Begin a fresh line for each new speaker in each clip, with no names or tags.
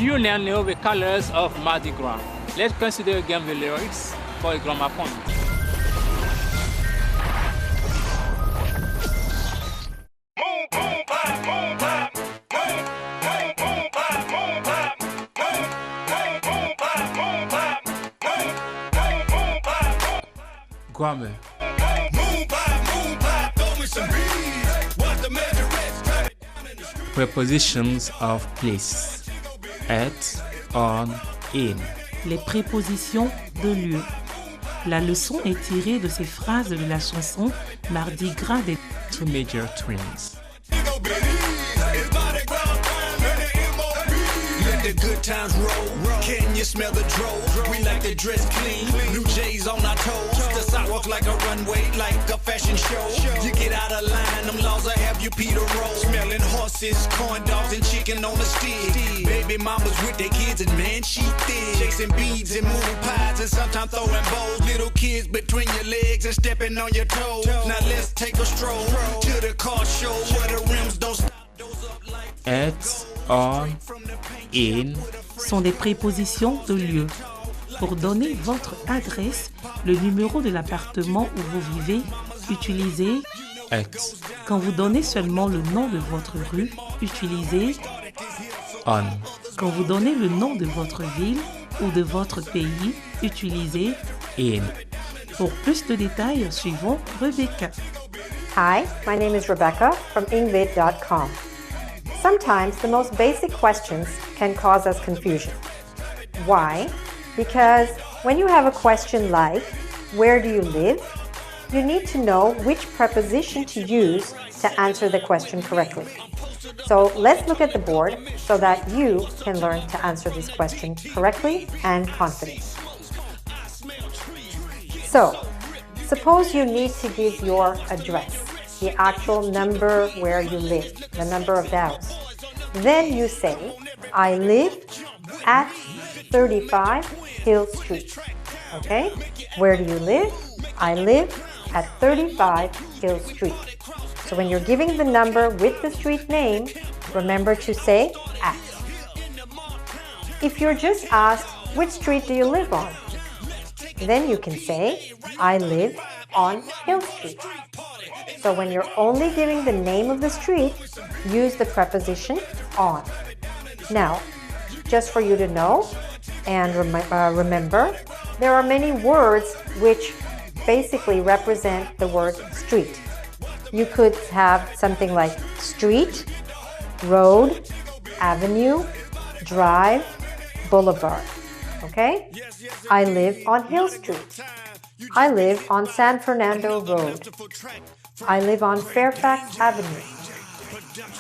you now know the colors of Mardi Gras. Let's consider again the lyrics for a grammar point. Grammar. Prepositions of place. At, on, in.
Les prépositions de lieu. La leçon est tirée de ces phrases de la chanson Mardi Gras des
Major Twinz.
The good times roll. Can you smell the drove? We like to dress clean. New J's on our toes. The sidewalks like a runway, like a fashion show. You get out of line, them laws will have you Peter roll. Smelling horses, corn dogs, and chicken on the stick. Baby mamas with their kids, and man, she thick. Chasing beads and moon pies, and sometimes throwing bows. Little kids between your legs and stepping on your toes. Now let's take a stroll to the car show where the rims don't stop.
At, on, in.
sont des prépositions de lieu. Pour donner votre adresse, le numéro de l'appartement où vous vivez, utilisez
At.
Quand vous donnez seulement le nom de votre rue, utilisez
On.
Quand vous donnez le nom de votre ville ou de votre pays, utilisez
In.
Pour plus de détails, suivons Rebecca.
Hi, my name is Rebecca from ingvid.com. Sometimes the most basic questions can cause us confusion. Why? Because when you have a question like, where do you live? You need to know which preposition to use to answer the question correctly. So let's look at the board so that you can learn to answer this question correctly and confidently. So, suppose you need to give your address, the actual number where you live, the number of the house. Then you say, I live at 35 Hill Street. Okay? Where do you live? I live at 35 Hill Street. So when you're giving the number with the street name, remember to say at. If you're just asked, which street do you live on? Then you can say, I live on Hill Street. So when you're only giving the name of the street, use the preposition on. Now, just for you to know and remember, there are many words which basically represent the word street. You could have something like street, road, avenue, drive, boulevard. Okay? I live on Hill Street. I live on San Fernando Road. I live on Fairfax Avenue.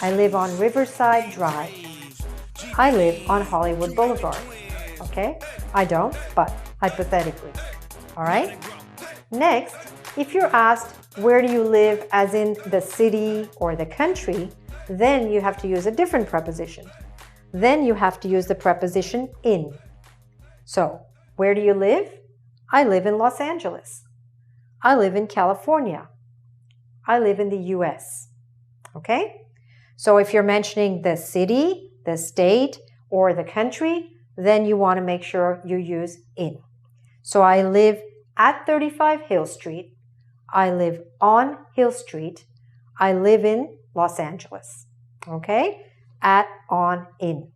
I live on Riverside Drive. I live on Hollywood Boulevard. Okay? I don't, but hypothetically. All right? Next, if you're asked, where do you live, as in the city or the country, then you have to use a different preposition. Then you have to use the preposition in. So, where do you live? I live in Los Angeles. I live in California. I live in the US. Okay? So if you're mentioning the city, the state, or the country, then you want to make sure you use in. So I live at 35 Hill Street. I live on Hill Street. I live in Los Angeles. Okay? At, on, in.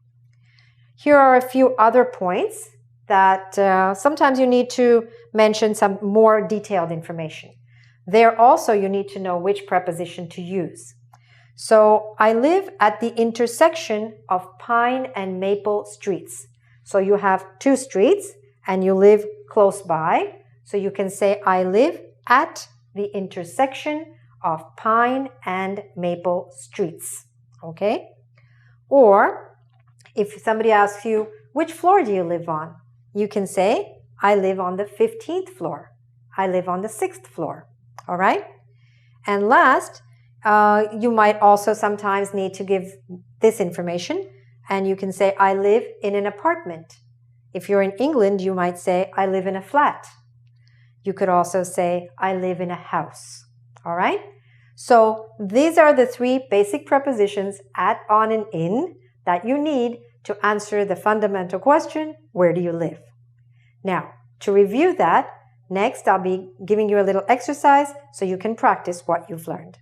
Here are a few other points that sometimes you need to mention some more detailed information. There also you need to know which preposition to use. So I live at the intersection of Pine and Maple Streets. So you have two streets and you live close by. So you can say I live at the intersection of Pine and Maple Streets. Okay? Or if somebody asks you, which floor do you live on? You can say, I live on the 15th floor. I live on the 6th floor. All right? And last, you might also sometimes need to give this information, and you can say, I live in an apartment. If you're in England, you might say, I live in a flat. You could also say, I live in a house. All right? So these are the three basic prepositions, at, on, and in, that you need to answer the fundamental question, where do you live? Now, to review that, next I'll be giving you a little exercise so you can practice what you've learned.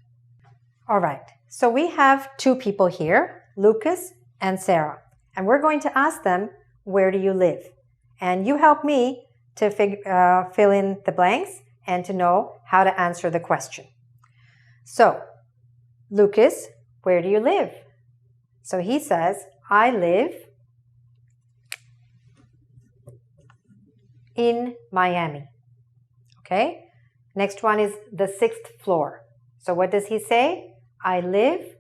All right, so we have two people here, Lucas and Sarah, and we're going to ask them, where do you live? And you help me to fill in the blanks and to know how to answer the question. So, Lucas, where do you live? So he says, I live in Miami. Okay? Next one is the 6th floor. So what does he say? I live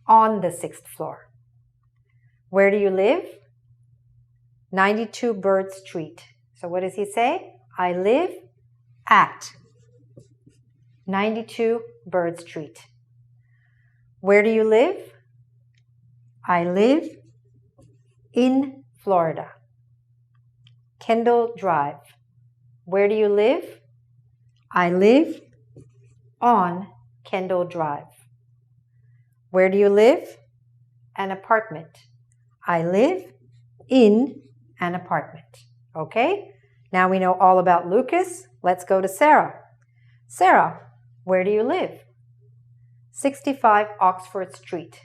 on the 6th floor. Where do you live? 92 Bird Street. So what does he say? I live at 92 Bird Street. Where do you live? I live in Florida. Kendall Drive. Where do you live? I live on Kendall Drive. Where do you live? An apartment. I live in an apartment. Okay? Now we know all about Lucas. Let's go to Sarah. Sarah, where do you live? 65 Oxford Street.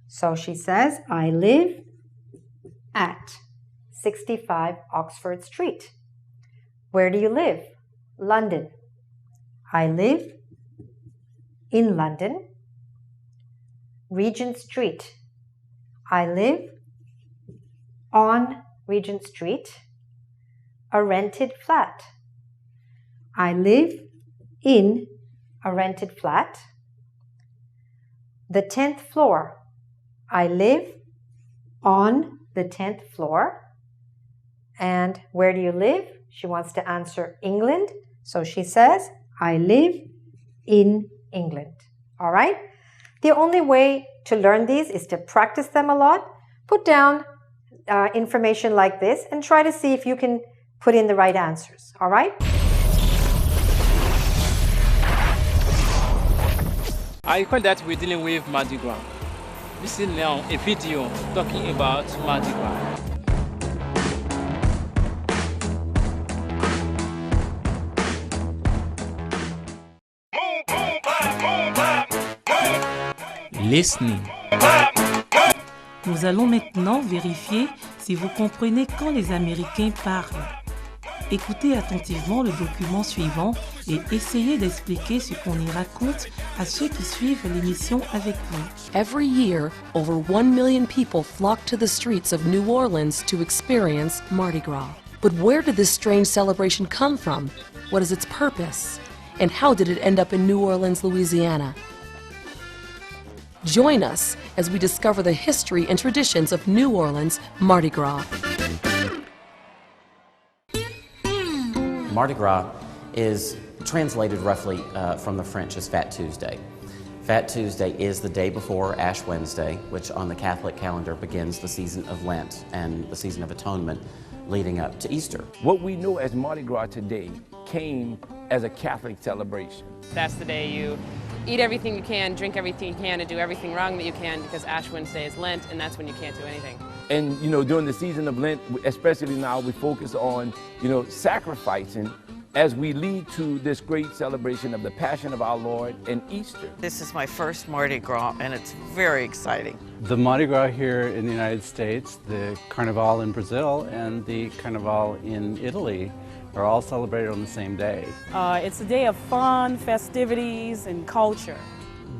So she says, I live at 65 Oxford Street. Where do you live? London. I live in London. Regent Street. I live on Regent Street. A rented flat. I live in a rented flat. The 10th floor. I live on the 10th floor. And where do you live? She wants to answer England. So she says, I live in England. All right? The only way to learn these is to practice them a lot. Put down information like this and try to see if you can put in the right answers. All right?
I recall that we're dealing with Mardi Gras. This is now a video talking about Mardi Gras. Listening.
Nous allons maintenant vérifier si vous comprenez quand les Américains parlent. Écoutez attentivement le document suivant et essayez d'expliquer ce qu'on y raconte à ceux qui suivent l'émission avec vous.
Every year, over 1 million people flock to the streets of New Orleans to experience Mardi Gras. But where did this strange celebration come from? What is its purpose? And how did it end up in New Orleans, Louisiana? Join us as we discover the history and traditions of New Orleans Mardi Gras.
Mardi Gras is translated roughly from the French as Fat Tuesday. Fat Tuesday is the day before Ash Wednesday, which on the Catholic calendar begins the season of Lent and the season of atonement leading up to Easter.
What we know as Mardi Gras today came as a Catholic celebration.
That's the day you eat everything you can, drink everything you can, and do everything wrong that you can, because Ash Wednesday is Lent, and that's when you can't do anything.
And, you know, during the season of Lent, especially now, we focus on, you know, sacrificing as we lead to this great celebration of the Passion of our Lord and Easter.
This is my first Mardi Gras, and it's very exciting.
The Mardi Gras here in the United States, the Carnival in Brazil, and the Carnival in Italy are all celebrated on the same day.
It's a day of fun, festivities, and culture.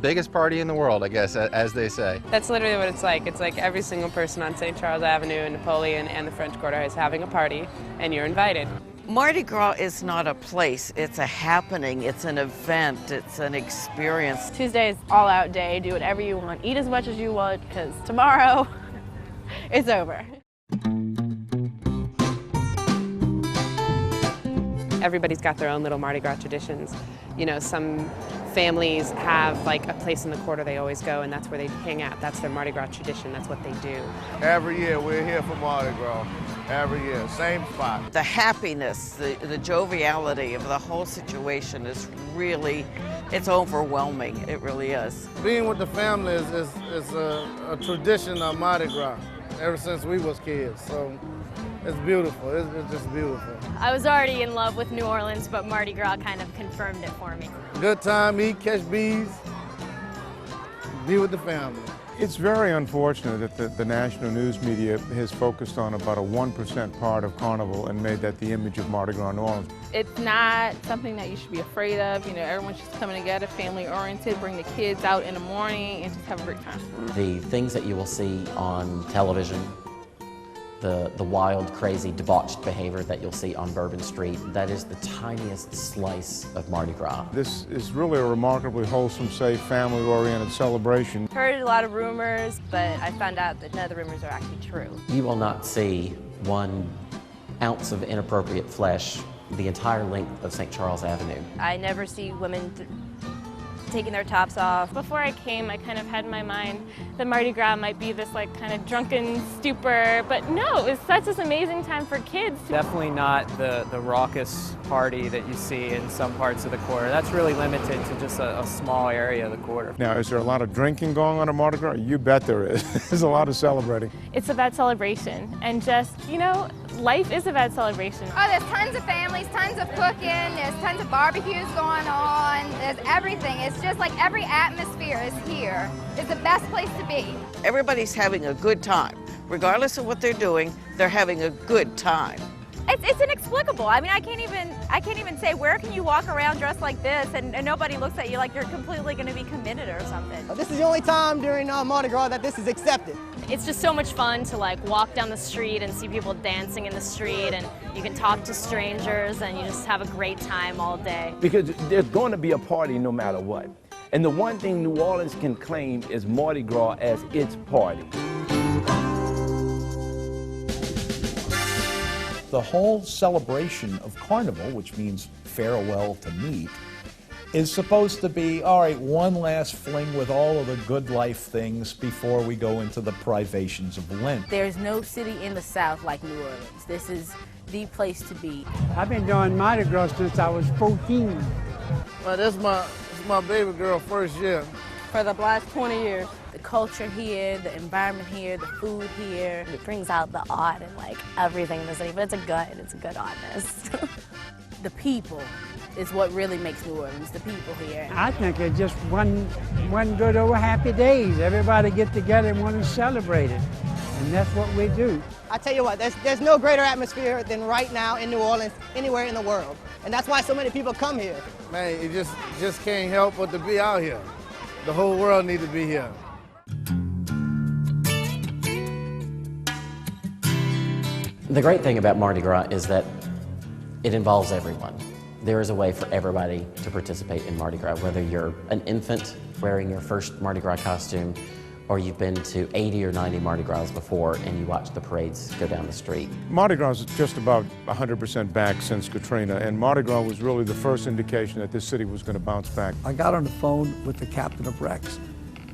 Biggest party in the world, I guess, as they say.
That's literally what it's like. It's like every single person on St. Charles Avenue and Napoleon and the French Quarter is having a party, and you're invited.
Mardi Gras is not a place, it's a happening, it's an event, it's an experience.
Tuesday is all-out day, do whatever you want, eat as much as you want, because tomorrow, it's over.
Everybody's got their own little Mardi Gras traditions. You know, some families have like a place in the quarter they always go, and that's where they hang out. That's their Mardi Gras tradition, that's what they do.
Every year we're here for Mardi Gras. Every year, same spot.
The happiness, the joviality of the whole situation is really It's overwhelming, it really is.
Being with the family is a tradition of Mardi Gras ever since we was kids, so it's beautiful. It's just beautiful.
I was already in love with New Orleans, but Mardi Gras kind of confirmed it for me.
Good time, eat, catch bees, be with the family.
It's very unfortunate that the national news media has focused on about a 1% part of Carnival and made that the image of Mardi Gras New Orleans.
It's not something that you should be afraid of. You know, everyone's just coming together, family-oriented, bring the kids out in the morning and just have a great time.
The things that you will see on television, the wild, crazy, debauched behavior that you'll see on Bourbon Street, that is the tiniest slice of Mardi Gras.
This is really a remarkably wholesome, safe, family-oriented celebration.
Heard a lot of rumors, but I found out that none of the rumors are actually true.
You will not see 1 ounce of inappropriate flesh the entire length of St. Charles Avenue.
I never see women taking their tops off.
Before I came, I kind of had in my mind that Mardi Gras might be this like kind of drunken stupor, but no, it's such an amazing time for kids.
Definitely not the raucous party that you see in some parts of the quarter. That's really limited to just a small area of the quarter.
Now, is there a lot of drinking going on at Mardi Gras? You bet there is. There's a lot of celebrating.
It's about celebration, and just, you know, life is about celebration.
Oh, there's tons of families, tons of cooking, there's tons of barbecues going on, there's everything. It's just like every atmosphere is here. It's the best place to be.
Everybody's having a good time. Regardless of what they're doing, they're having a good time.
It's inexplicable. I mean, I can't even say, where can you walk around dressed like this and nobody looks at you like you're completely going to be committed or something.
This is the only time during Mardi Gras that this is accepted.
It's just so much fun to like walk down the street and see people dancing in the street, and you can talk to strangers and you just have a great time all day.
Because there's going to be a party no matter what. And the one thing New Orleans can claim is Mardi Gras as its party.
The whole celebration of Carnival, which means farewell to meat, is supposed to be, all right, one last fling with all of the good life things before we go into the privations of Lent.
There's no city in the South like New Orleans. This is the place to be.
I've been doing Mardi Gras since I was 14.
Well, this is my baby girl first year.
For the last 20 years. The culture here, the environment here, the food here.
It brings out the odd and like everything in the city, but it's a good oddness.
The people is what really makes New Orleans, the people here.
I think it's just one good old happy days. Everybody get together and want to celebrate it, and that's what we do.
I tell you what, there's no greater atmosphere than right now in New Orleans, anywhere in the world. And that's why so many people come here.
Man, you just can't help but to be out here. The whole world needs to be here.
The great thing about Mardi Gras is that it involves everyone. There is a way for everybody to participate in Mardi Gras, whether you're an infant wearing your first Mardi Gras costume, or you've been to 80 or 90 Mardi Gras before and you watch the parades go down the street.
Mardi Gras is just about 100% back since Katrina, and Mardi Gras was really the first indication that this city was going to bounce back.
I got on the phone with the captain of Rex,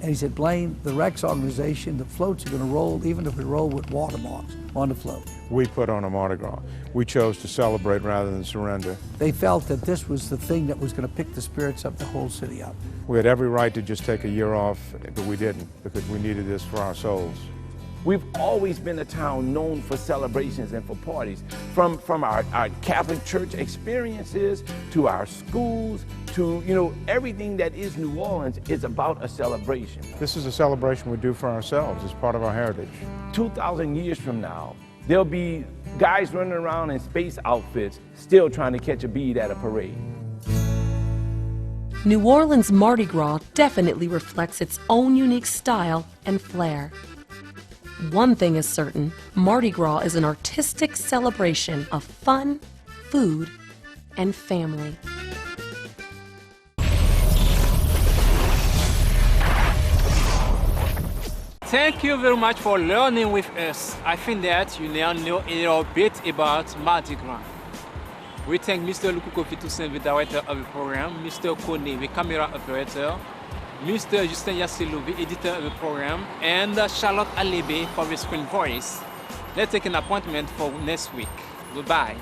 and he said, Blaine, the Rex organization, the floats are going to roll even if we roll with watermarks on the float.
We put on a Mardi Gras. We chose to celebrate rather than surrender.
They felt that this was the thing that was going to pick the spirits of the whole city up.
We had every right to just take a year off, but we didn't, because we needed this for our souls.
We've always been a town known for celebrations and for parties, from our Catholic Church experiences to our schools to, you know, everything that is New Orleans is about a celebration.
This is a celebration we do for ourselves. It's part of our heritage. 2,000
years from now, there'll be guys running around in space outfits still trying to catch a bead at a parade.
New Orleans Mardi Gras definitely reflects its own unique style and flair. One thing is certain, Mardi Gras is an artistic celebration of fun, food, and family.
Thank you very much for learning with us. I think that you now know a little bit about Mardi Gras. We thank Mr. Lukukofi Toussaint, the director of the program, Mr. Kone, the camera operator, Mr. Justin Yassilo, the editor of the program, and Charlotte Alebe for the screen voice. Let's take an appointment for next week. Goodbye.